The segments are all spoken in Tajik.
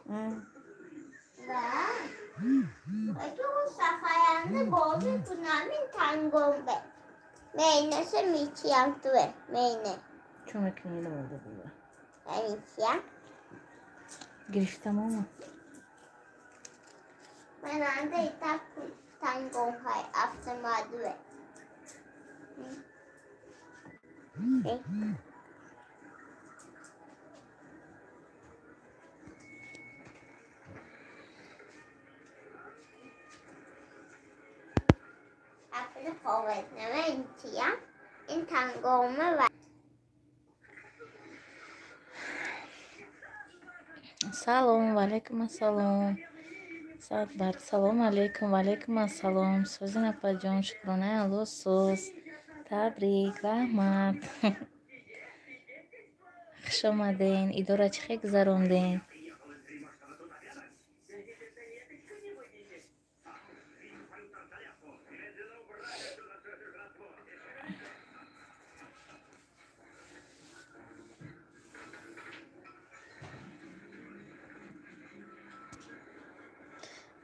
اگه اون سفرنده بازی کنم این تنگم به مینه سه میچیم توه مینه چون میکنی نمونده بوده میچیم گرفتم آمه من انده ایتا تنگم های افت مدوه افت فاوت نمه این چیم این تنگمه و سلام علیکم السلام ساعت بر سلام علیکم و علیکم السلام سوزی نپا جان شکرانه الو سوز تبریک رحمت خوش آمدین ایدو چه خیلی گذروندین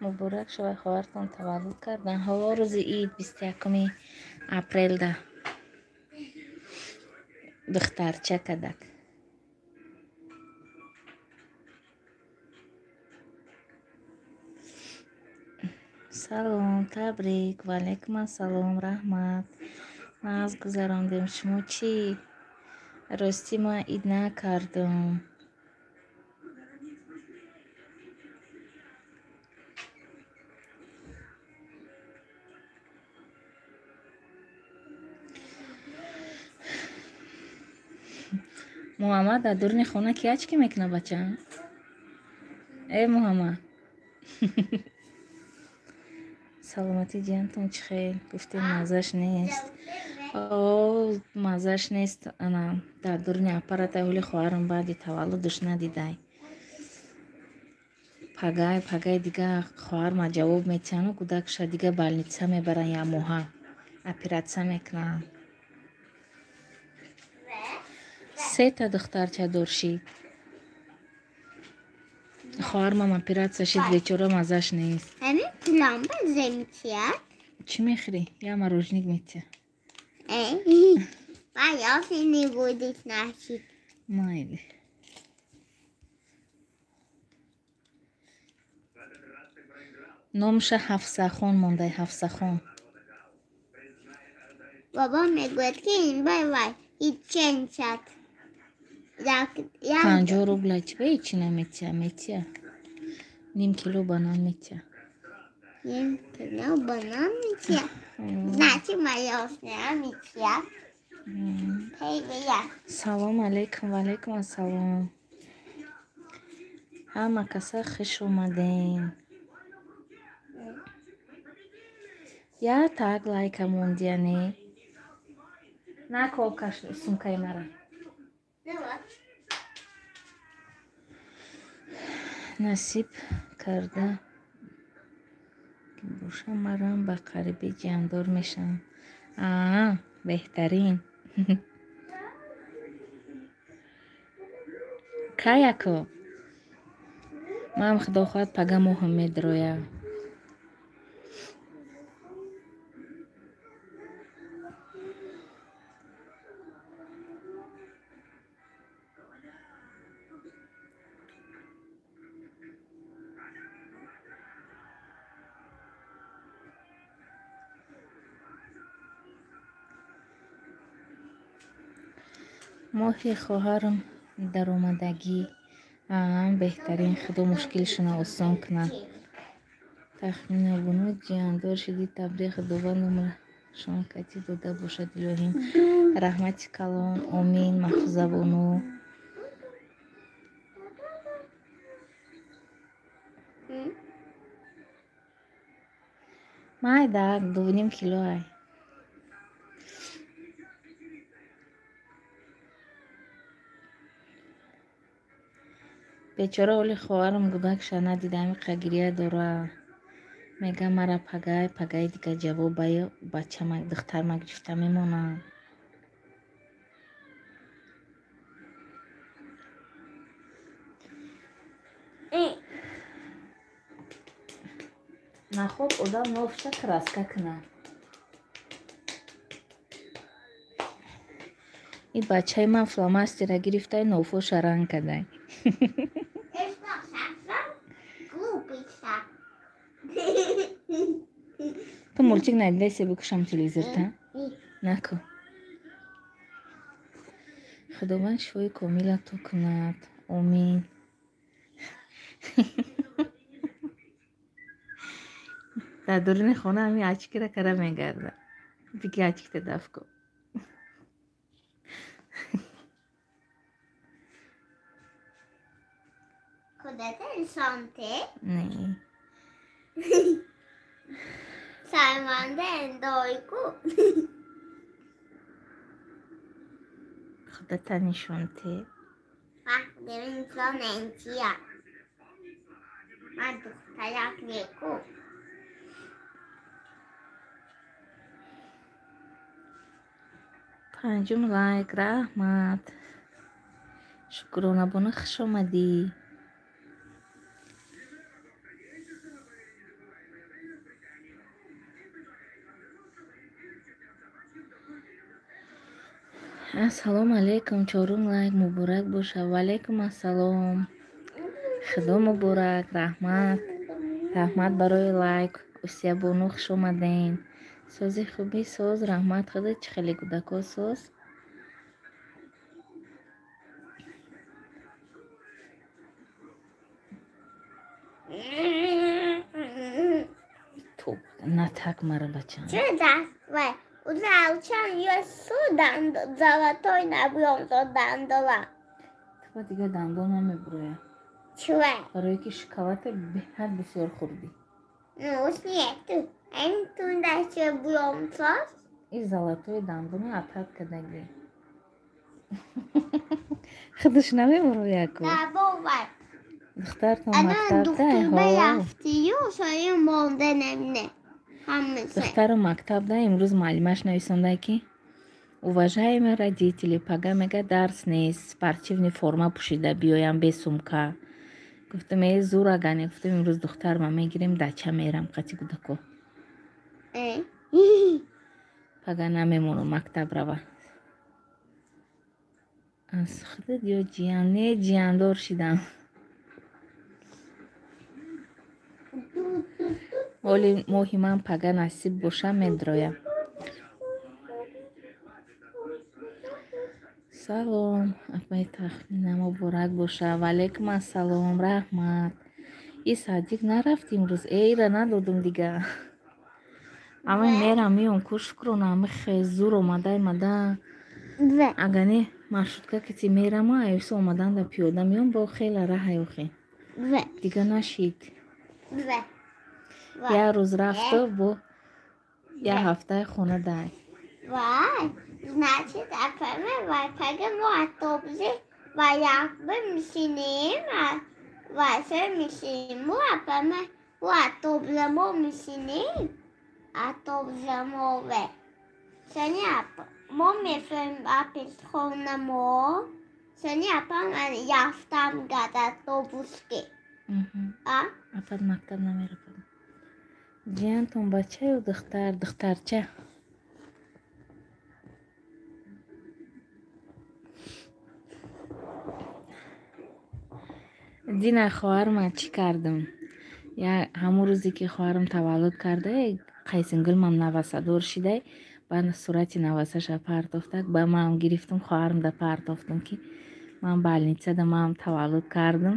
مبارک شوی خواهرتان تولد کردن هوا روز عید 21 اپریل ده دخترچه کدک سلام تبریک و علیکم السلام رحمت ما از گذراندیم شما چی؟ راستی ما عید نکردم محمد در دورن خونه کیاچ که میکنه بچه؟ ای محمد سلامتی جانتون چخیر گفتیم مزش نیست او مزش نیست انا در دورن اپارت اولی خواهرم بعد تولدش ندیدای پگای دیگه خواهر ما جواب میتونه کودکش دیگه بالنیسا میبرن یا موها اپراتسیا میکنن سه تا دخترچه دورشید خواهر ما اپراتسیا شید بیچاره مزش نیست همین پلان زمیتیت چی میخری؟ یا مروژنیک میتیه من یافی نبودیت نشید مایلی نامش حفصه‌خان مونده حفصه‌خان بابا میگوید که این بای هیچ چند شد 50 روبل چه هیچی نمیتیه نیم کیلو بانان میتیه نیم کیلو بانان میتیه نه چی مایاس نه میتیه سلام علیکم و علیکم السلام همه کسا خوش اومدین یا تاگ لایک موندیانی نه کوکش سومکای مرا نصیب کرده که باشم مرام به قریبی جاندار میشم بهترین کایاکو من خدا خواهد پگه موهم میدرویا ماهی خواهرم در اومدگی بهترین خدا مشکلشون آسان کنه تخمین بونو جاندار شدید تبریخ دوباره نمره شما کتی دوده باشد الهیم رحمتی کلان آمین محفظه بونو مای داگ 2.5 کیلو های بیچاره ولی خواهرم گودکش ندیدم قگریه داره میگه مرا پگای دیگه جواب بچه دختر ما گرفته میمونه нахоб одам нофша краска кна. И бачаи ман фломастера гирифтай нофоша ранг кадай. То мультик надидай се бикушам телевизорда. Наку. худованд шифои комилату кунад. Омин. дар дуруни хона ҳамин ачкира кара мегардад. Биги ачкита дафт кун. Kudete insante. Не. Saimande endoiku. худата нишонте. Demin insan enciya. Man duxtayak neku. панҷум лайк. раҳмат. шукронабона хуш омадӣ. ассалому алайкум. чорум лайк муборак боша. ваалайкум ассалом. худо муборак. раҳмат. раҳмат барои лайк. усиябону хуш омаден. сози хуби соз. раҳмат. худо чӣ хеле кӯдако соз. то на так мара бачам. Чуда? Вай. Унаучан я судан золотой набьем за дандала. то дигар дандон намеброя. Чува? барое ки шоколад беҳад бисёр хӯрдӣ. Ну, уж нету. Эн тунда че бьем сос? И золотои дандони атак кадаги. худаш намеброя ку. Да, бовай. духтартон Ana мактабда doktorda yaptı-yu, sonra moldan emne. Hamısı. духтару мактабда имрӯз муаллимаш нависонда ки уважаемые родители, пага мега дарс нест, спортивни форма пӯшида биёям бе сумка. гуфтам зур агане. гуфтам имрӯз духтарма мегирем дача мерам қати кӯдако. пага намемонам мактаб рава. аз худат ё ҷиян не ҷияндор шидам. оли моҳи ман пага насиб боша медроям. салом. апай тахмина муборак боша. ваалайкум ассалом. раҳмат. и садик нарафт имрӯз. эйра надодум дигар. ама мерам миём ку шукрона ами хеле зур омада. агане маршрутка кати мерама айёси омаданда пиёда миём бо хела раҳаёхе. дига нашид. як рӯз рафту бо як ҳафтаи хона дай. Vay, значит, апаме вай пага мо автобусе ва якбе мишинем, вай се мишинем, мо апаме мо автобусе мо мишинем, автобусе мо ве. Сени мо мефем аписхона мо, сени апаме яфтам гад автобуске. апад мактаб намера пага. ҷиянтон бача ё духтар? духтарча. дина хоҳарма чӣ кардам? ҳамун рӯзе ки хоҳарам таваллуд карда қайсингулмам навасадор шидай ба сурати навасаша партофтак ба ман гирифтам хоҳарам да партофтам ки ман балницада ман таваллуд кардам.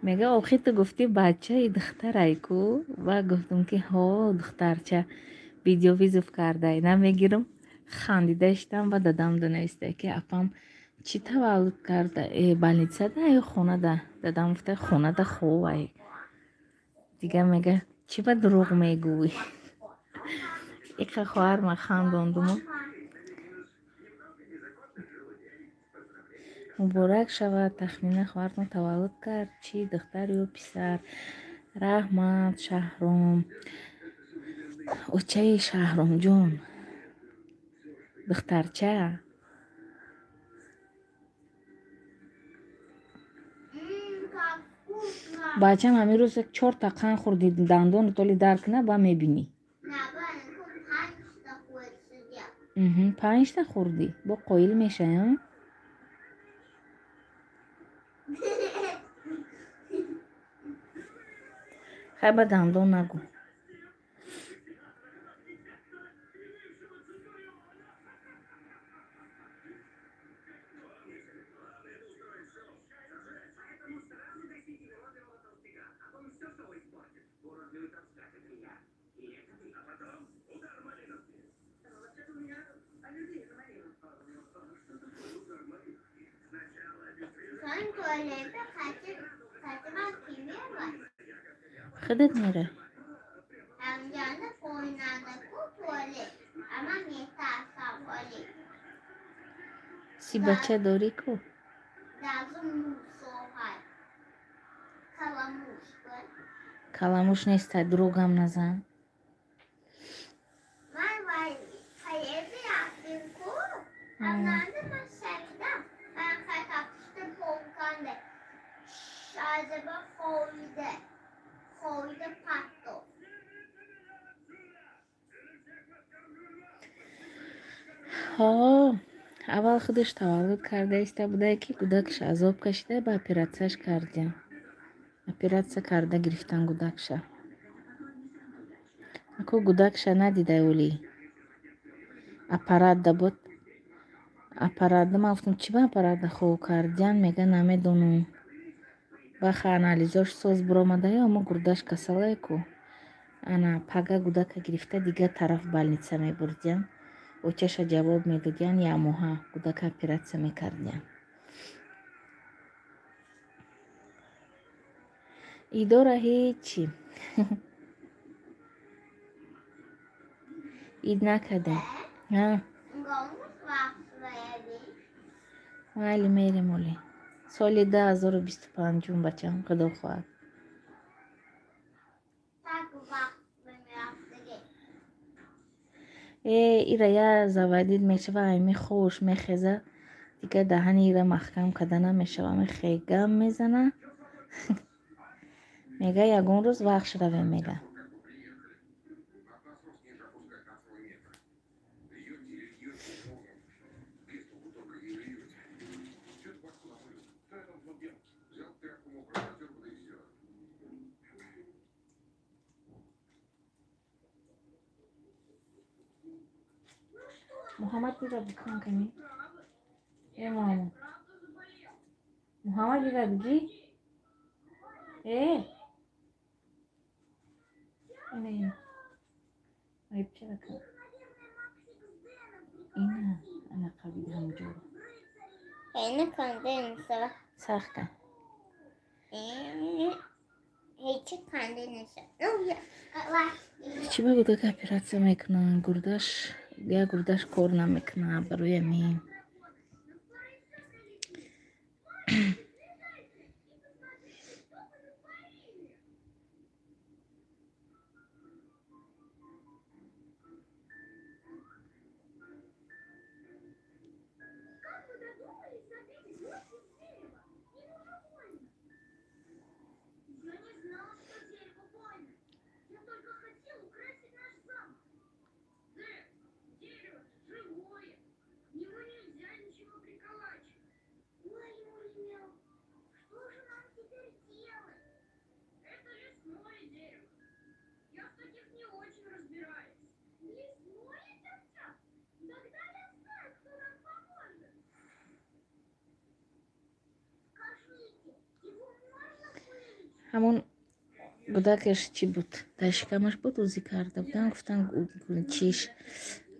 мега охир ту гуфти бачаи духтарай ку? ва гуфтам ки ҳо духтарча видеовизов кардай. намегирам хандида иштам ва дадам донависта ки апам чӣ таваллуд карда? балницада ё хонада? дадам гуфта хонада. ховай дига мега чӣ ба дурӯғ мегӯй? иқа хоҳарма хандондуму. муборак шавад. тахмина хоҳартон таваллуд кард. чӣ духтар ё писар? раҳмат. шаҳром. очаи шаҳромҷон духтарча. бачам ҳамин рӯз 4 та қанд хӯрди, дандону толи дарк на ба мебинӣ. نه با 5 та хӯрдӣ, бо қоил мешаям. хай ба дандон нагӯ. Sen tuvalete kaçırman kimi var? خودت میره. Amcanın koynağında bu tuvalet. Ama yetersen tuvalet. سی بچه داری کو؟ Lazım soğuk. Kalamış var. کلاموش نیست، دروغم نزن. Ben var. Hayırlı yaptım ku. Anlandı mı sevdim. Ben kataptım polkanda. Şazıma koydu. Koydu patlı. اول خودش تولد کرده ایسته بوده که کودکش عذاب کشیده به اپراتسیش کردیم. اپراتسیا کرده گرفتن کودکش. اکو کودکش ندیده ولی اپرات ده بود. اپرات ده ما گفتم چی با اپرات ده خو کردین؟ میگه نمیدونم. بخ انالیزاش سوز برآمده یا اما گردش کسله کو. انا پگه کودک گرفته دیگه طرف بالنیسه میبردیم. و چش جواب میدادین یا موها کودک اپراتسیا میکردیم. ایداره هیچی. اید نکده. ها. ولی میریم ولی. سال 2025 بچه هم خدا خواهد. ایره یا زوادید میشه و ایمی خوش میخیزه دیگه دهن ایره محکم کده نمیشه و خیگم میزنه. میگه یکون روز وقت روی میگه. محمد بیره بکن کنی؟ ای محمد محمد بیره بگی؟ ای اینه ایب چه بکن؟ اینه انا قبیل همجور اینه کنده نیسته سخت کن هیچی کنده نیسته چی بگو که اپراتسیا میکنن گردش یا گردش کار نمیکنه بروی می همون کودکش چی بود؟ در شکمش بود اوزی کرده بودن گفتن چیش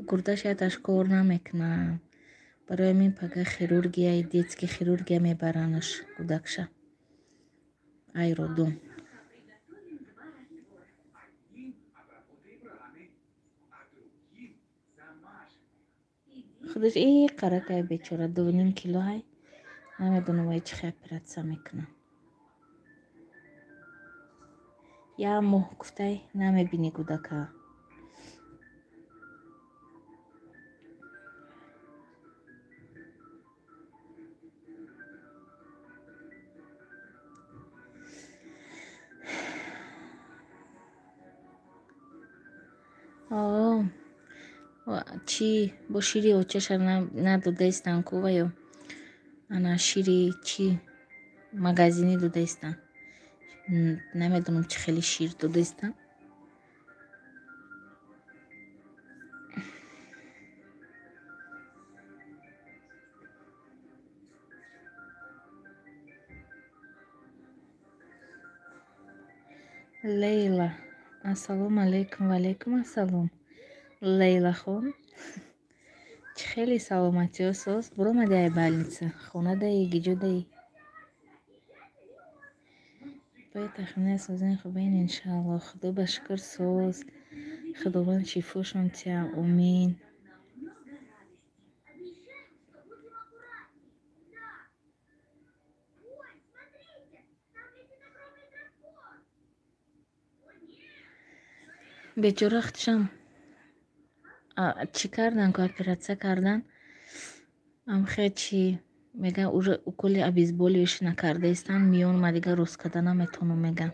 گردش یادش کار نمیکنه برای من پگه خیرورگی دید که خیرورگی میبرنش کودکش ایرودوم خودش ای قرقه بیچاره 2.5 کیلو های نمیدونه وای چه خیلی اپراتسیا میکنه یا موه گفته نمیبینی کودکا чӣ бо шири очаша надодаистанд куваю ана шири чӣ магазинӣ додаистанд. Намедонам чӣ хели шир додаистанд. Лейла, ассалому алайкум. Ва алайкум ассалом. Лейлахон, чӣ хели саломатӣ осоз? Буромади ай балница? Хона даи, гиҷо даи? Бояд тахмина созани хубаин иншаалло. Худо ба шукр соз. Худованд шифошон тия. Амин. бечора худшам чӣ кардан ку оператсия кардан амхе чӣ меган уже уколи обезболивающ накардаистанд миён ма дигар рост карда наметавонам меган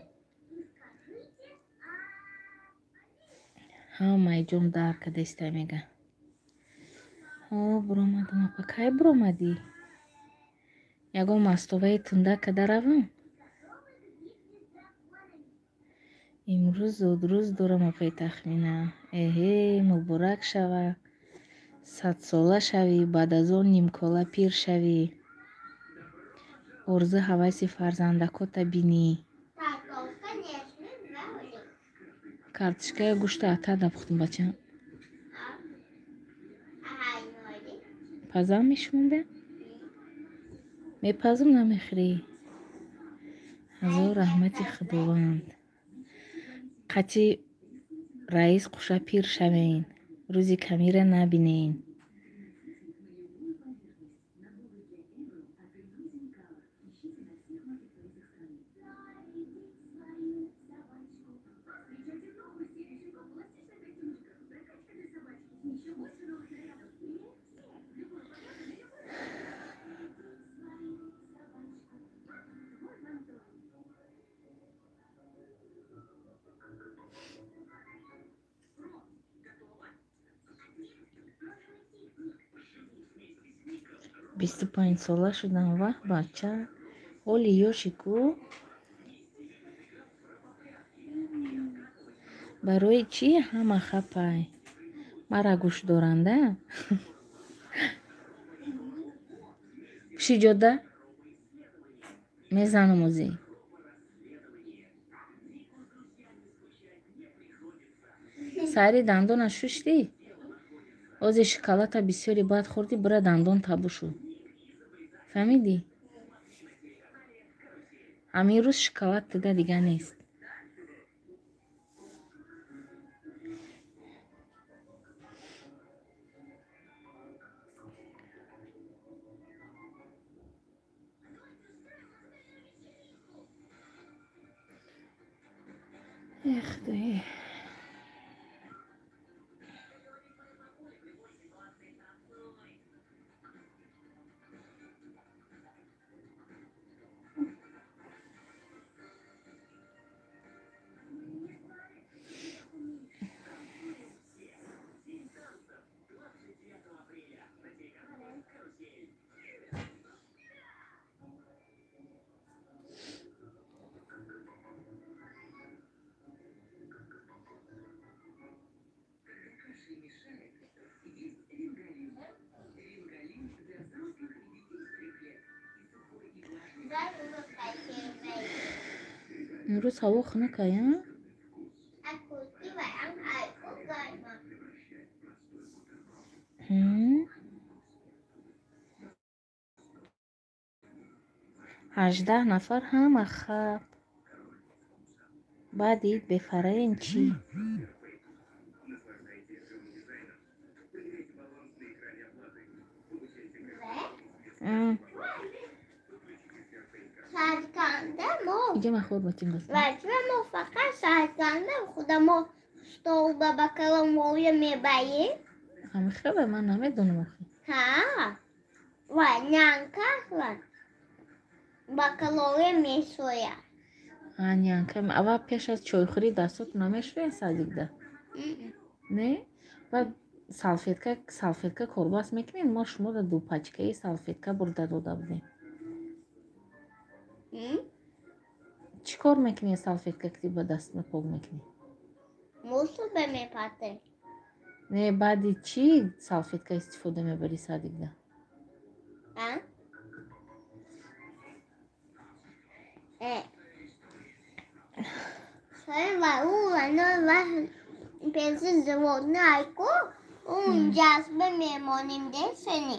ҳамаи ҷон дард кардаиста меган. Буромадам. Апа кай буромадӣ? Ягон мастоваи тunda када равам? имрӯз зудрӯз дорам апаи тахмина. Эҳе, муборак шава. 100сола шавӣ, баъд аз он нимкола пир шавӣ. Орзу ҳаваси фарзандакота бинӣ. Картишкаи гӯшти атар напухтем бача. Пазам мешмонде? Мепазум намехӯрӣ? Ҳазор раҳмати худованд. Қатъи раис қуша пир шавен. Рӯзи камира набинен. Бисту панҷсола шудам. Ваҳ бача, ҳоли ёши ку. Барои чӣ ҳама хапай? Мара гӯшдоранда? Шиҷода мезанумозӣ. Сари дандона шуштӣ? Ози шоколата бисёри бад хӯрдӣ, бура дандон табу шуд. Фаҳмидӣ? Ҳамин рӯз шоколад дигар нест. Эх ты. Имрӯз ҳаво хунук ая? ҳаждаҳ нафар ҳама хаб. Баъди ид бефараен чӣ? Иҷа махор батим даст. Ваҷба мо фақат сарканда худа мо стол ба бакалавоя мебаем. Ҳамихаба ман намедонам охи. Ҳа. Ва нянка ва бакалавоя месоя. Нянка. Аввал пеш аз чойхӯрӣ дастоту намешӯянд садикда? Не? Баъд салфетка корбас мекунед. Мо шуморо 2 пачкаи салфетка бурда дода будем. чӣ кор мекунӣ? Салфетка ки ба дастна пок мекунӣ? мусубе мепате. Не, баъди чӣ салфетка истифода мебарӣ Садиқда? пенси заводни айко ҷазба мемоним десени.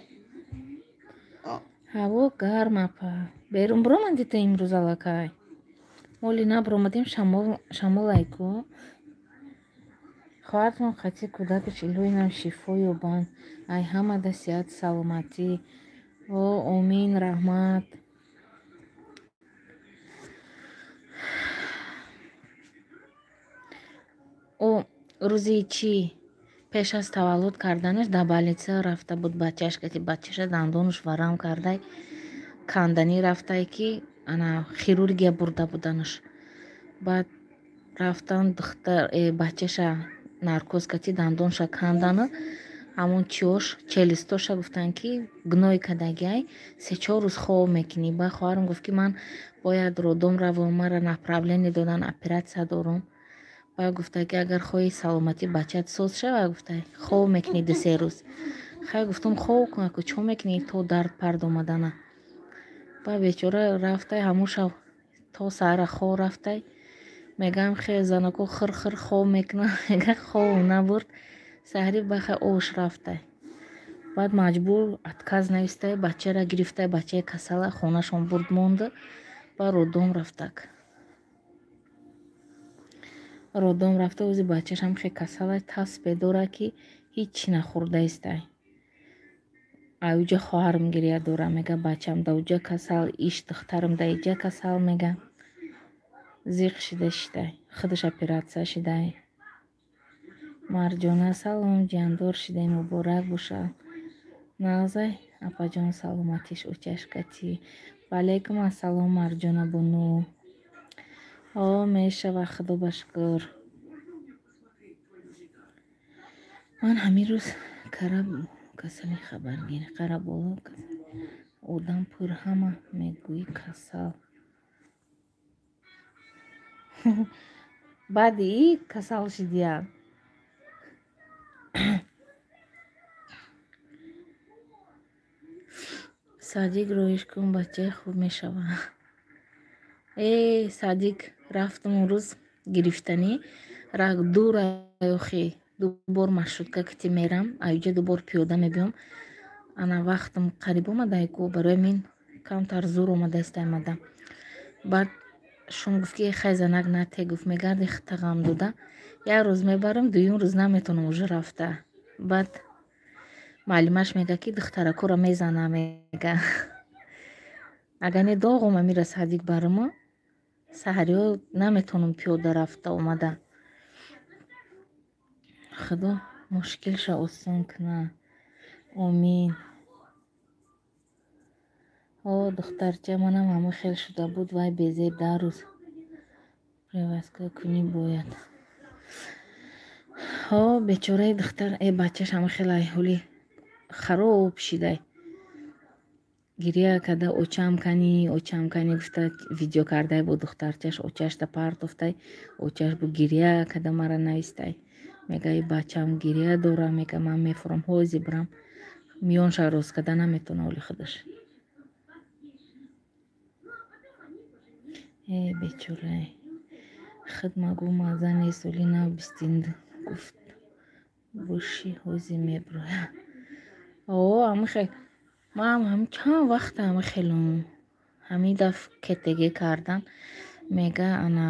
ҳаво гарм апа. Берун биромадӣ та имрӯз аллакай? моли набиромадем шамол айко. хоҳартон қатъи кӯдакаш илоҳинам шифо ёбанд. ай ҳамада сиҳат саломатӣ. о омин раҳмат. о рӯзи чӣ пеш аз таваллуд карданаш дар больница рафта буд. бачааш гати бачаша дандонаш варам кардай канданӣ рафтай ки ана хирургия бурда буданаш. баъд рафтан бачаша наркоз кати дандонша кандана. ҳамон чиёш челистоша гуфтанд ки гной кадагиай 3-4 рӯз хоб мекунӣ. ба хоҳарам гуфт ки ман бояд родом равам, мара направление додан оператсия дорам. ба гуфта ки агар хоҳӣ саломати бачаат соз шава, гуфта хоб мекунӣ 2-3 рӯз. хай гуфтам хоб кун, аку чо мекунӣ то дард пард омадана. ба бечора рафтай ҳамон шав то саҳара хоб рафтай. мегам хе занако хир хоб мекунам. мега хоб набурд. саҳри бахай ош рафтай. баъд маҷбур отказ навистай, бачаро гирифтай, бачаи касала хонашон бурд монда. ба роддом рафтак. роддом рафта ози бачашам хе касала таспе дора ки ҳеҷ чӣ нахӯрдаистай. ауҷа хоҳарам гирия дора, мега бачам да уҷа касал, иш духтарам да иҷа касал, мега зиқ шидай худаш оператсия шидай. марҷона салом ҷиандор шидай, муборак боша. назай апаҷон саломатиш учаш кати. ваалайкум ассалом марҷона бону. о мешава худо ба шукр. ман ҳамин рӯз караб касали хабаргир қараболо одам пур ҳама мегӯи касал. баъди касал шидиям. садиқ роиш кун, бачаи хуб мешава. садиқ рафтам он рӯз гирифтанӣ ду раёхи дубор маршрутка кати мерам, аюҷа дубор пиёда мебиём. ана вақтам қариб омадааку барои мин камтар зур омадаистай мада. баъд шум гуфт ки хай занак нате, гуфт мегарди хитағам дода. як рӯз мебарам, дуюм рӯз наметонам уже рафта. баъд маълимаш мега ки духтаракура мезана, мега агар не доғома мира Садиқ барама саҳариҳо наметонам пиёда рафта омада. худо мушкилша осон куна. омин. о духтарча манам ҳама хел шуда буд, вай безеб 10 рӯз привазка кунӣ бояд. бечораи духтар бачаш ҳама хел айҳоли хароб шидай. гирия када очам кани гуфта видео кардай бо духтарчаш, очашда партофтай, очаш бо гирия када мара навистай. мега бачам гирия дора, мега ман мефурам ҳози бирам. миёнша рост када наметона оли худаш. бечорай хидмагу маза нест, оли нав бистинда гуфт буши ҳози меброя. ҳама хел ман ҳам чанд вақта ҳама хелум ҳамин даф ктг кардан. мега ана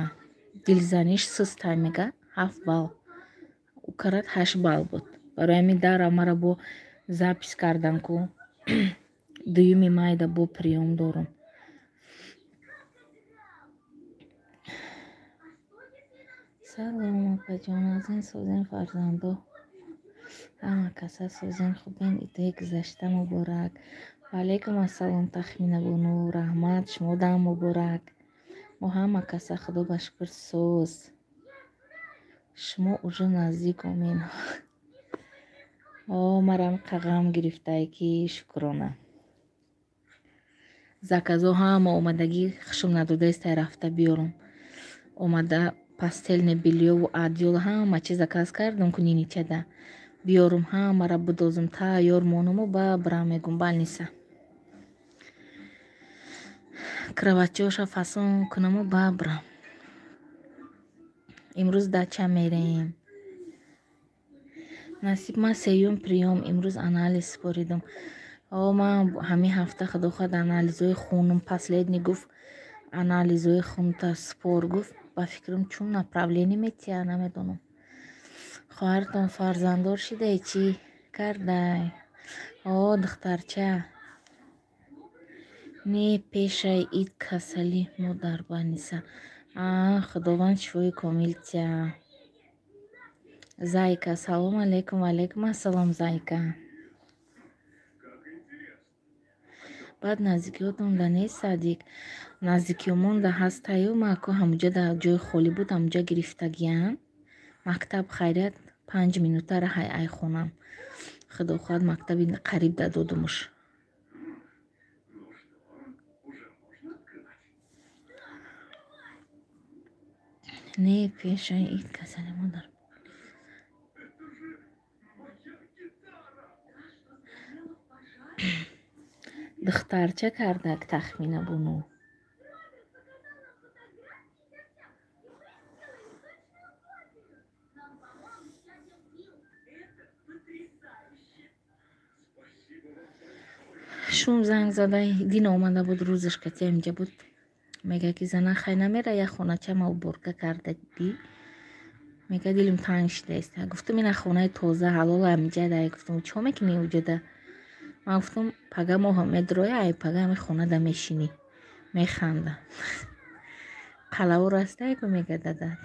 дилзаниш систай, мега 7 балл, укарат 8 балл буд. барои ҳамин дара мара бо запис кардан ку дуюми майда бо приём дорам. салом апаҷон, аз ин созин фарзандо ҳама каса созин хубин, идои гузашта муборак. ваалайкум ассалом тахминабону раҳмат, шумодам муборак. мо ҳама каса худо ба шукр соз. шумо уже наздик. омин. марам қағам гирифтае ки шукрона. Заказо ҳама омадагӣ хушум надодаистай рафта биёрам. Омада пастелне билёву адёл ҳама чиз заказ кардам ку ниничада. Биёрам ҳамара будозам тайёр монаму ба брам мегум балниса. Краватчиёша фасон кунаму ба брам. Имрӯз дача мерем. Насиб ман сеюм приём имрӯз анализ споридам. Ман ҳамин ҳафта худохоҳад анализои хунам последний гуфт анализои хунта спор гуфт. Ба фикрам чун направление метия намедонам. Хоҳартон фарзанддор шидаи чӣ кардай? Духтарча. Не пешаи ит касали модар баниса. Худованд шифои комил тия. Зайка, салом алейкум. Алейкум ассалом, Зайка. баъд наздикиётонда нест Садик. Наздикиёмонда ҳастаю маку ҳамуҷа дар ҷои холӣ буд ҳамуҷа гирифтагиян. Мактаб хайрият 5 минутара ҳай хонам. Худохоҳад мактаби қариб да додумуш. Не пешаи ит касали модар. Духтарча кардак тахмина буну. шум занг зада дин омада буд рӯзашкати амҷа буд. Мега ки зана хай намера я хоначама уборка карда ди. Мега дилим танг шидааст. Гуфтам ина хонаи тоза ҳалол амҷада. Гуфтам чо мекунӣ уҷада? Ман гуфтам пага моҳо медроя ай пага ами хонада мешинӣ. Механда. Қалаву растае ку мега дадад.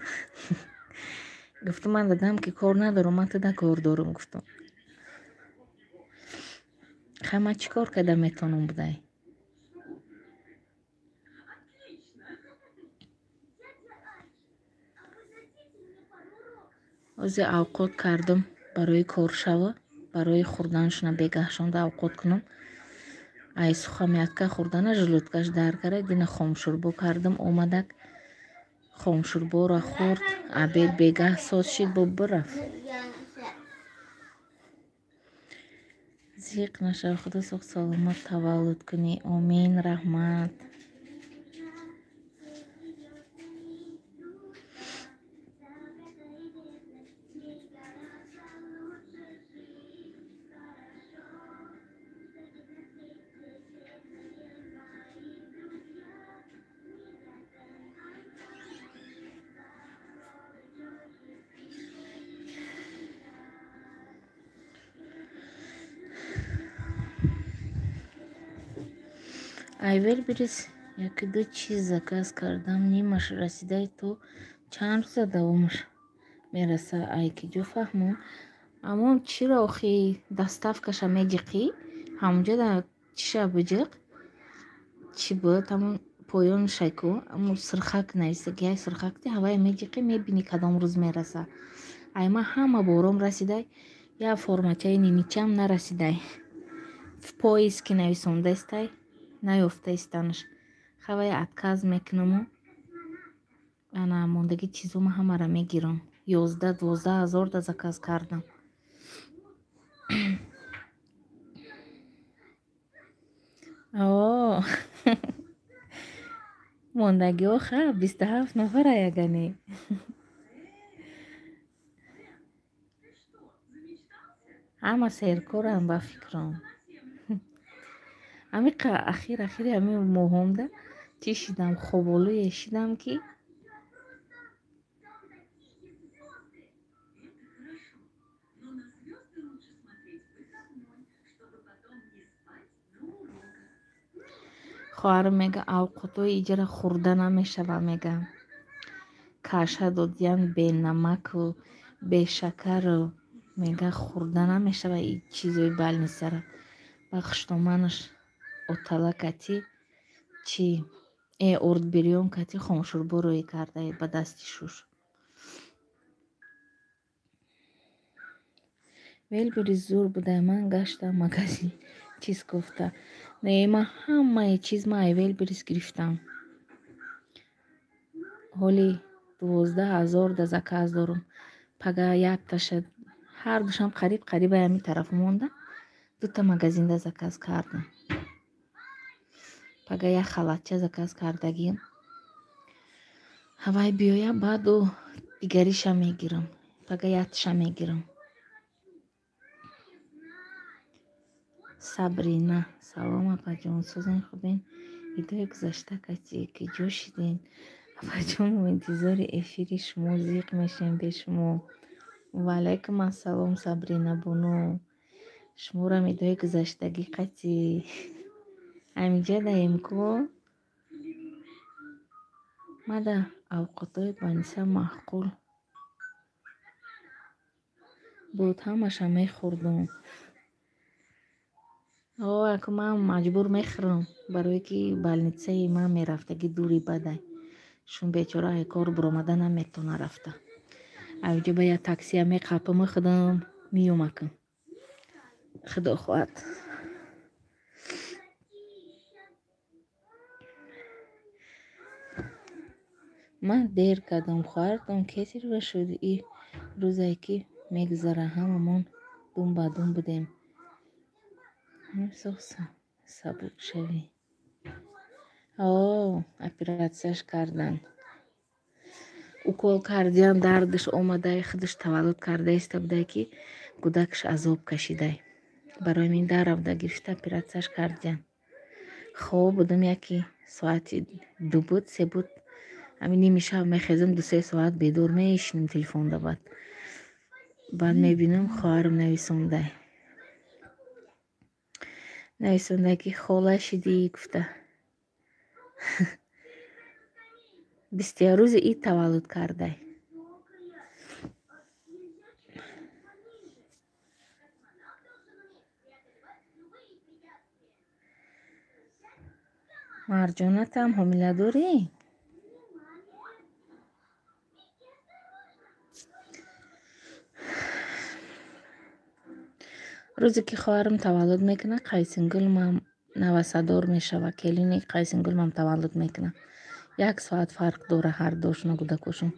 Гуфтам ман дадам ки кор надорам ман туда кор дорам гуфтам. Хай ман чӣ кор карда метонам будай? ози авқот кардам барои коршава барои хурданашона бегаҳшонда авқот кунам. Ай сухамятка хурдана желудкаш дар карад дина хомшурбо кардам омадак. Хомшурбора хурд абед бегаҳ соз шид бо бирафт. зиқ наша худо соҳ саломат таваллуд кунӣ. Амин раҳмат. Айвел бирис яки ду чиз заказ кардам нимаш расидай то чанд рӯза давомаш мераса ай ки ҷо фаҳмон. Аммо чиро охи доставкаша медиқӣ ҳамуҷа да чиша биҷиқ чӣ буд ҳамон поёнашай ку аммо сирхак нависаги ай сирхакти ҳавае медиқӣ мебинӣ кадом рӯз мераса. Ай ман ҳама бором расидай я формачаи ниничам нарасидай. В поиски нависондаистай наёфтаистанаш. Хавай отказ мекунаму ана мондаги чизома ҳамара мегирам. 11-12 ҳазор да заказ кардам. Мондаги оха 27 нафара ягане. ҳама серкорам ба фикрам. Амиқа ахири ами моҳомда чӣ шидам хоболӯе шидам ки хоҳарам мега авқотои иҷра хӯрда намешава. Мега каша додиян бенамаку бешакару мега хӯрда намешава и чизои балнисара. Бахштоманаш отала кати чи ордбириён кати хомшурбо рӯи карда ба дасти шуш. велберис зур буда, ман гаштам магазин чиз гуфта. Не, ман ҳамаи чиз маи велберис гирифтам. ҳоли 12,000 да заказ дорум. Пага якташа ҳардушам қариб ҳамин тараф монда. 2 магазинда заказ кардам. Пага як халатча заказ кардагим. Ҳавай биёя баъду дигариша мегирам. Пага якташа мегирам. Сабрина, салом апаҷон, сӯзани хубин. Идои гузашта кати ки ҷо шидин. Апаҷон, мо интизори эфири шумо зиқ мешем бе шумо. Ва алайкум ассалом Сабрина боно. Шуморам идои гузаштагӣ кати ҳамиҷа даем ко мада авқотои баниса маъқул буд, ҳамаша мехӯрдум. Аку ман маҷбур мехӯрам, барое ки балнитсаи ман мерафтагӣ дури бадай. Шун бечора ай кор буромада наметавона рафта. Авиҷа ба як таксия меқапам худам миёмакам. Худо хоҳад. Ман дер кардам. Хоҳартон кетирва шуд и рӯзае ки мегузара. Ҳамамон дум ба дум будем. Сабук шавӣ. Оператсияш кардан. Укол кардиян, дардаш омадай, худаш таваллуд кардааиста будай ки кӯдакаш азоб кашидай. Барои мин даравда гирифта оператсияш кардиян. Хоб будам, яки соати 2 буд, 3 буд. Ҳамин ними шаб мехезам, 2-3 соат бедор меишинам телефонда. Баъд мебинам хоҳарам нависондай ки хола шидӣ, гуфта 20 рӯзи ид таваллуд кардай. Марҷонатам ҳомиладорӣ? рӯзе ки хоҳарам таваллуд мекуна, қайсингулмам навасадор мешава. Келини қайсингулмам таваллуд мекуна. 1 соат фарқ дора ҳар дошна кӯдакошон.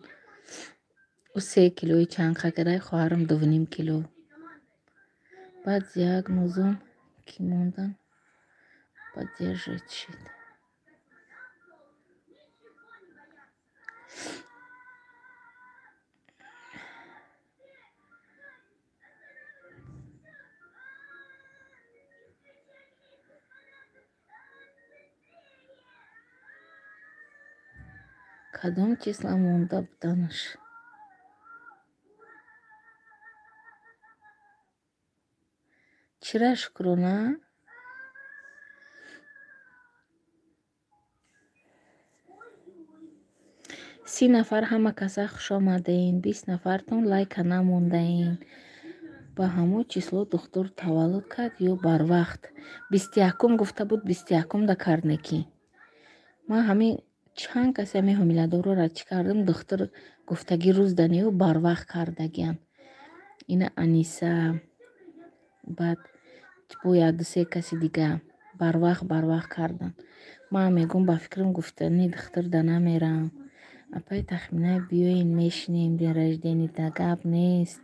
ӯ 3 килои чанқа кадай, хоҳарам 2.5 кило. Баъд диагнозам ки мондан поддержать шид. кадом числа монда буданаш? чира шукрона? Си нафар ҳама каса хушомадаин. 20 нафартон лайка намондаин. Ба ҳамон число духтур таваллуд кард ё барвақт? 21 гуфта буд, 21 да карнекӣ. Ман ҳамин чанд касе ҳамин ҳомиладорро чӣ кардам, духтур гуфтаги рӯз данию барвақт кардагиян. Ина Аниса, баъд бо 1-2 каси дига барвақт кардан. Ман мегум ба фикрам гуфтани духтур да намерам. Апай тахмина биёин мешинем, ден ражденида гап нест.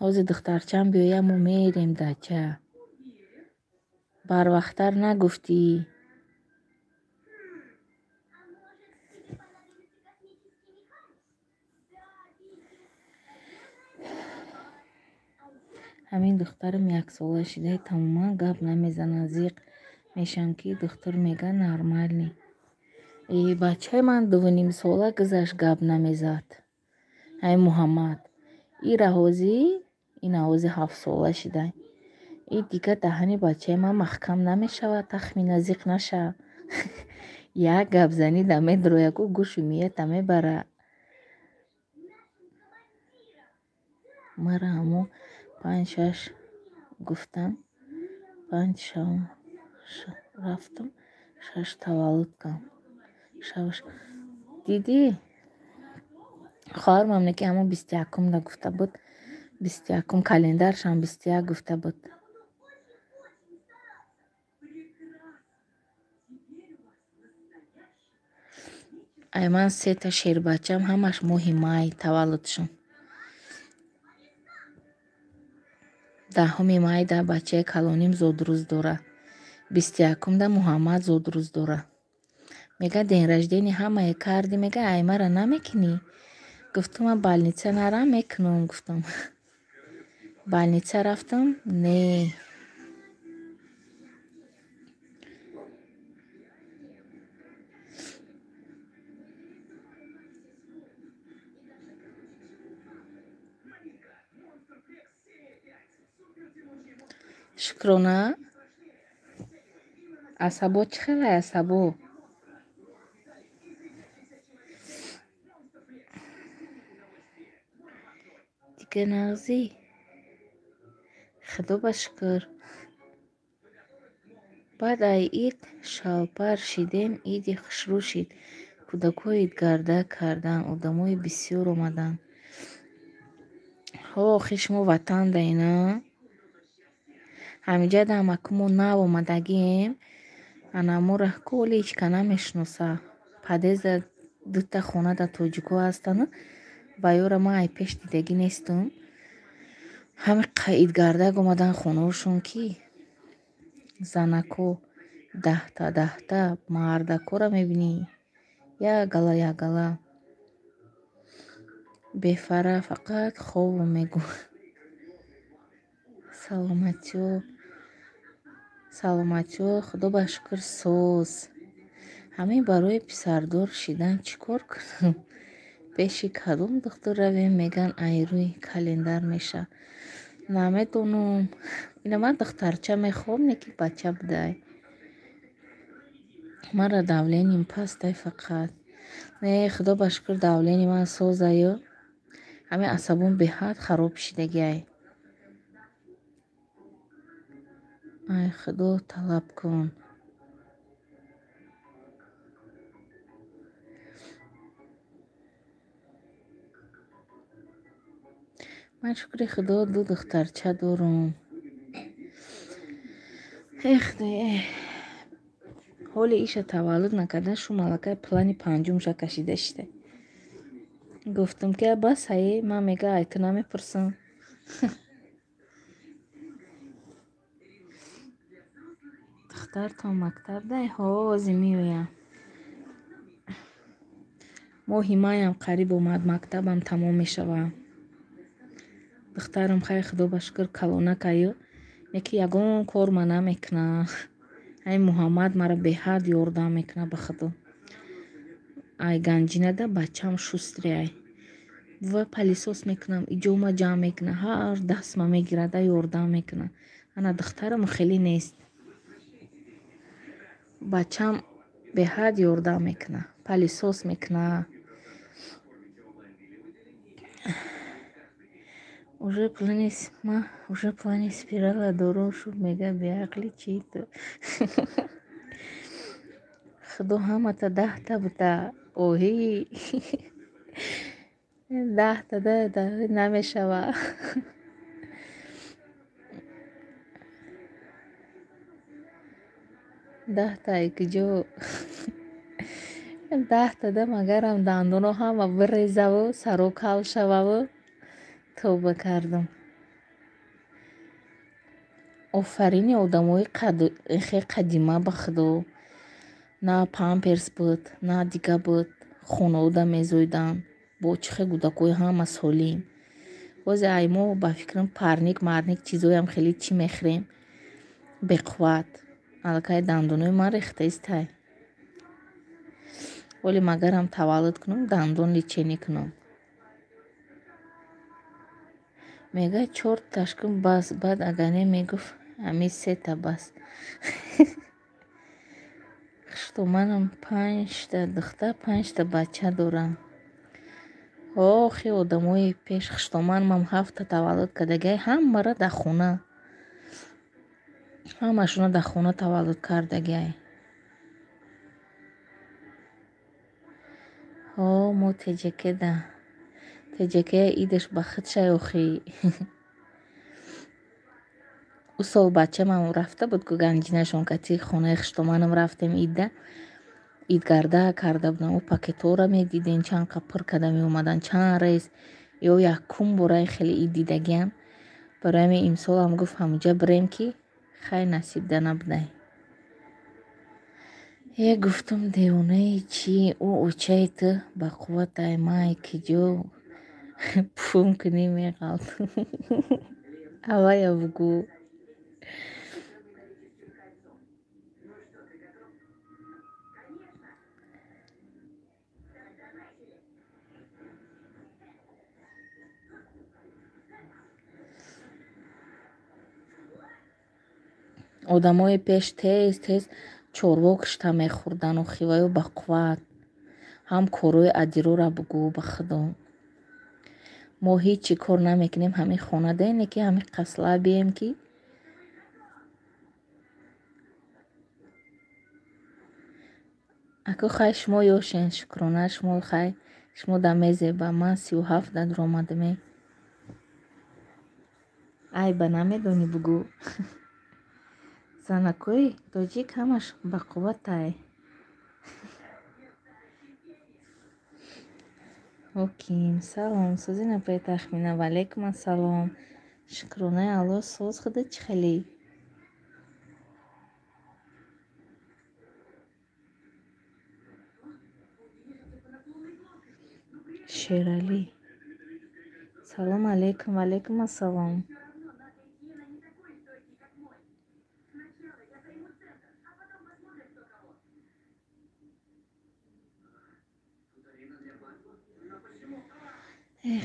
ҳозир духтарчам биёя, мо мерем дача. Барвақттар нагуфтӣ? ҳамин духтарам 1 сола шидай тамоман гап намезанад. Зиқ мешам ки духтур мега нормалӣ. Бачаи ман 2.5 сола гузашт, гап намезад. Ай Муҳаммад, ира ҳози 7 сола шидай. И дига даҳани бачаи ман маҳкам намешавад, тахмина зиқ наша. Як гап занида медроя, ку гӯшу миета мебара. Мара ҳамон 5-6 гуфтам, 5 рафтам, 6 таваллуд кам. Дидӣ? хоҳарам ҳамне ки ҳамон 21 гуфта буд, 21 календаршам 21 гуфта буд. ай ман 3 та шербачам ҳамаш моҳи май таваллудшон. 10 майда бачаи калоним зодрӯз дора, 21 Муҳаммад зодрӯз дора. Мега ден раждени ҳамае кардӣ, мега ай мара намекунӣ? Гуфтам ман балница нарам мекунам. Гуфтам балница рафтам, не. Шукрона асабо чӣ хеле асабо? Дига нағзӣ. Худо ба шукр. Баъд ай ид шалпар шидем, иди хушрӯ шид. Кӯдакҳо идгарда кардан, одамои бисёр омаданд. Охи шумо ватан даина? Ҳамиҷа да амакумо нав омадагием. Анамора кӯли ҳичка намешноса. Падезда 2 та хона да тоҷико ҳастану баёра ман ай пеш дидагӣ нестум. Ҳами идгардак омадан хонаошон ки занако 10 та мардакора мебинӣ ягала бефара фақат хобу мегӯ. Саломатиё худо ба шукр соз. Ҳамин барои писардор шидан чӣ кор кунам? Пеши кадом духтур равем? Меган ай рӯи календар меша. Намедонам. Ина ман духтарча мехоҳам, не ки бача будай. Мара давленим пастай фақат. Не худо ба шукр давлени ман созаю. Ҳамин асабон беҳад хароб шидагиай. Ай худо талаб кун. ман шукри худо 2 духтарча дорам. Худоя. ҳоли иша таваллуд накардан шу малакаи плани 5-умша кашида шида. Гуфтам ки бас ай ман мега ай ту намепурсам. духтар то мактаб дай ҳозир меоям. моҳи маям қариб омад, мактабам тамом мешавад. духтарам хай худо ба шукр калонак аю. Неки ягон кор ман намекунам. ай Муҳаммад мара беҳад ёрдам мекунад ба худо. Ай ганҷинада бачам шустре ай. Бува палисос мекунам, иҷома ҷамъ мекунам, ҳар дастма мегирад, ай ёрдам мекунад. Ана духтарам хеле нест. Бачам беҳад ёрдам мекунад, палисос мекунад. Уже плани спирала дорум шуд, мега беақли чи ту. худо ҳамата 10 та буда оҳӣ 10 та да намешавад. 10 та куҷо? 10 та да магарам дандоно ҳама бирезаву саро кал шававу товба кардам. офарини одамои қадима ба худо. На памперс буд, на дига буд. Хонаода мезоиданд. Бо чихе гудакои ҳама солим. бозе ай мо ба фикрам парник марник чизоям хеле чӣ мехӯрем. Беқувват. Аллакай дандонои ман рехтаистай. оли магарам таваллуд кунам, дандон личенӣ кунам. мега 4 ташкум бас. Баъд агане мегуфт ҳамин 3 та бас. хушто манам 5 та духтар 5 та бача дорам. охи одамои пеш хуштоманам 7 та таваллуд кардагиай ҳамара дар хона. ҳамашона дар хона таваллуд кардагиай. мо теҷакеда таҷакая идаш ба худ шаёхӣ. ӯ сол бачамам рафта буд ку ганҷинашон кати хонаи хиштоманам рафтем идда. Идгарда карда будам. Ӯ пакетора медидем чанд қа пур карда меомадан, чанд рейс. Ё якум бора хеле ид дидагиам. Барои ҳамин имсолам гуфт ҳамуҷа бирем ки хай насибда набудай. Гуфтум девонаи чӣ ӯ учаи ту ба қувватай май киҷо пуфум кунӣ меғалт. Авая бугӯ. Одамои пеш тез чорвок шта мехӯрдану хиваю ба қувват. Ҳам корҳои адироро бугӯ ба худо. Мо ҳеҷ чӣ кор намекунем, ҳамин хонадоне ки ҳамин қаслабием ки аку хай шумо ёшен Шукрона, шумо хай шумо да мезеба, ман 37 да дуромадаме. Ай ба намедонӣ бугӯ. Занакои тоҷик ҳамаш ба қувватай. Оким салом созина пай тахмина валейкум ассалом. Шукрона алло соз худа чӣ хелӣ? Шералӣ салом алейкум валейкум ассалом.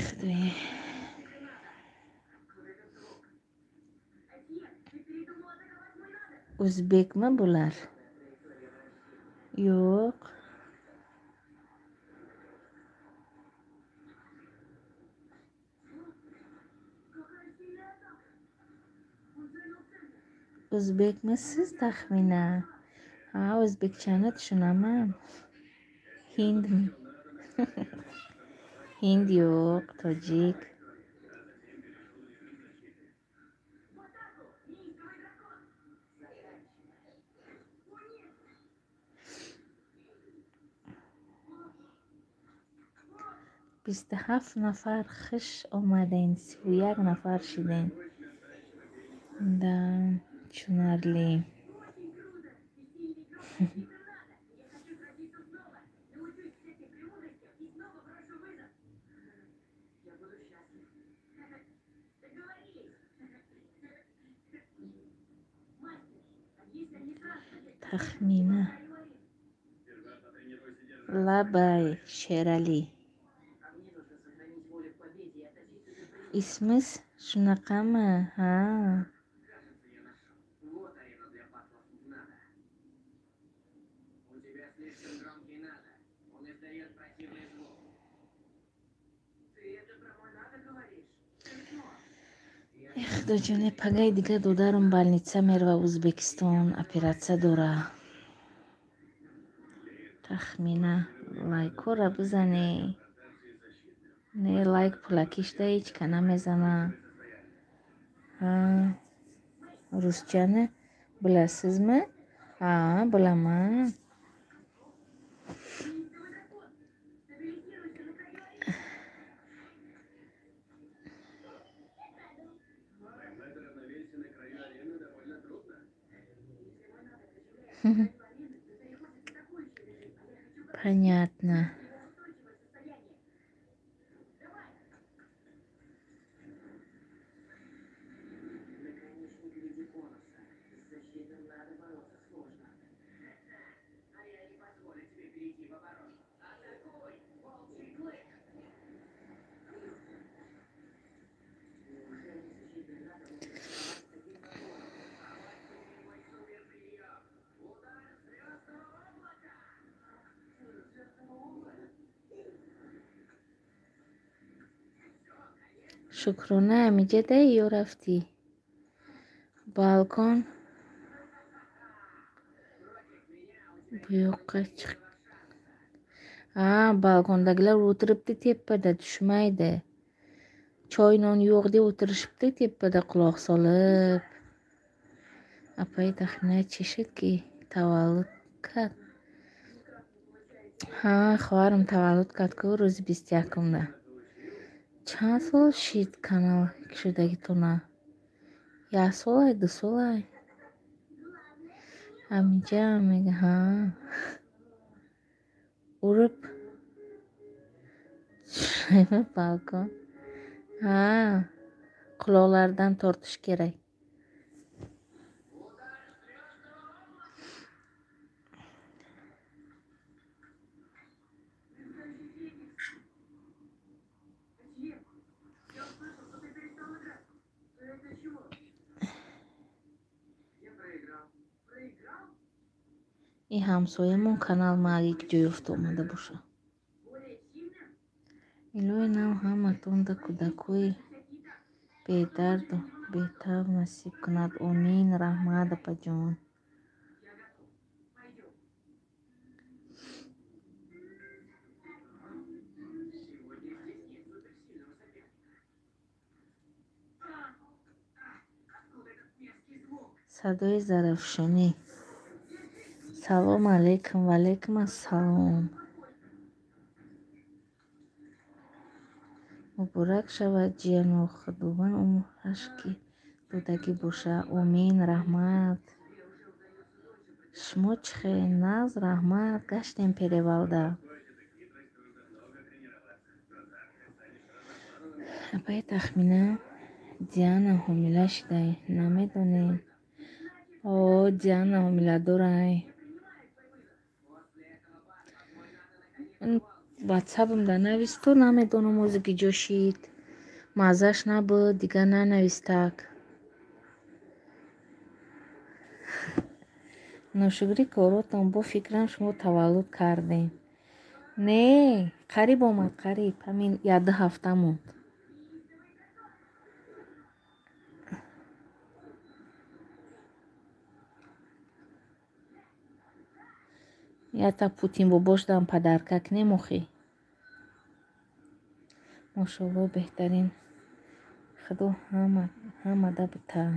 Худоя. O'zbekmi bular? Yo'q. O'zbekmisiz taxminan? Ha, o'zbekchani tushunaman. Hindmi? Hind yo'q, tojik. بیست هفت نفر خوش آمدین 31 نفر شدین در چونرلی. تخمینه لبای شیرالی اسمش شنقمه ها. خدا جونه پگای دیگه دودارم بالنیچه میره و ازبکستان اپراتسیا داره. تخمینه لایکو را بزنی. نه لایک پولاکیش ده هیچ کنه میزنه. روسچانه بلاسیزمه؟ بلامه. Понятно. شکرانه میگه ده یا رفتی بالکن بیوقت balkondagilar o'tiribdi tepada, tushmaydi. Choy non yo'q deb o'tirishibdi tepada quloq solib. Apay taxmina cheshitki tavallud kad. Xo'arim tavallud kad-ku ro'zi 21-da. Чанд сол шид канал кишудagi туна? 1 солай, 2 солай. Аминҷа мега уриб balkon. Quloqlaridan tortish kerak. این همسایه‌مون کانال ماگی که جای افت اومده باشه. الهی نام همتون ده کودکوی بی‌درد و بی‌تاب نصیب کند. آمین. رحمت پجان. صدای ظرفشنی. سلام علیکم. و علیکم السلام. مبارک شود جیان و خداوند عمرش که دودگی باشه. آمین. رحمت. شما چخیر؟ ناز رحمت گشتیم پیروالده. اپای تخمینه دیانا حامله شده نمیدونیم. دیانا حامله داره. واتساپم دا نویستو نمیدونم موزیکی جوشید مازش نبود دیگه ننویستک. نوشگری کاراتم با فکرم شما تولد کردیم. نه قریب آمد قریب همین 1 هفته موند. یا تا پوتین باباش دام پدرکک نموخی. ماشاءالله بهترین خدا همه ده بتا.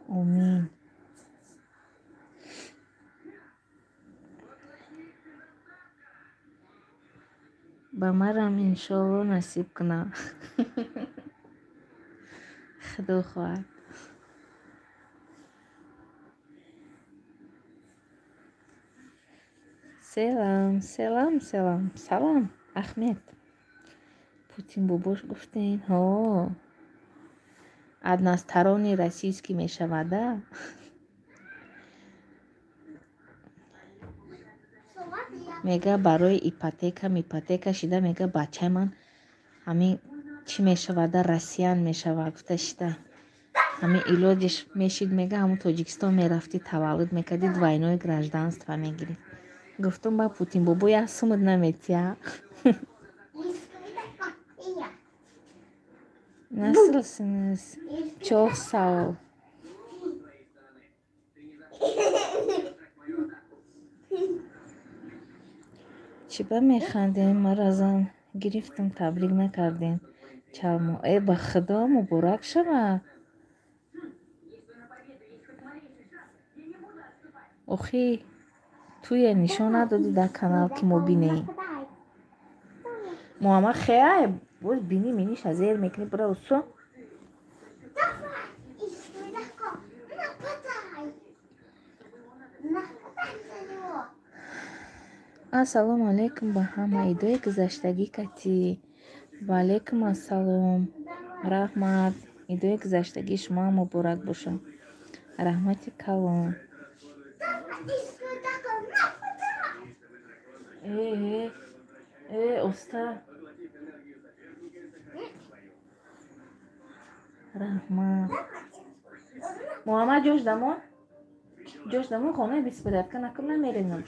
آمین. با مرم انشالله نصیب کنه. خدا خواهد. سلام سلام سلام سلام احمد. پوتین باباش گفتین односторонний российский میشوده. میگه برای ایپاتека شده. میگه بچه من همین چی میشوده رسیان میشوده. گفته شده همین ایلادش میشید. میگه همون تاجیکستان میرفتی تولد میکردی двойное гражданство میگیری. گفتم با پوتین بابا یا سمت نمیتیا. Nasılsınız? Çok sağ ol. چیبا میخندیم مرازم گرفتم تبریک نکردیم. چالمو با خدا مبارک شود. اخی توی نشان ندادی در کانال که ما بینیم. محمد خیلی باز بینی منیش از ایر میکنی برای اصلا. السلام علیکم با همه ایدای گذشتگی کتی. و علیکم السلام رحمت. ایدای گذشتگی شما مبارک باشه. رحمت کلام. استاد رحمت. محمد جوش دمون خانه 20 بدرکه نکن نمیریم نموش.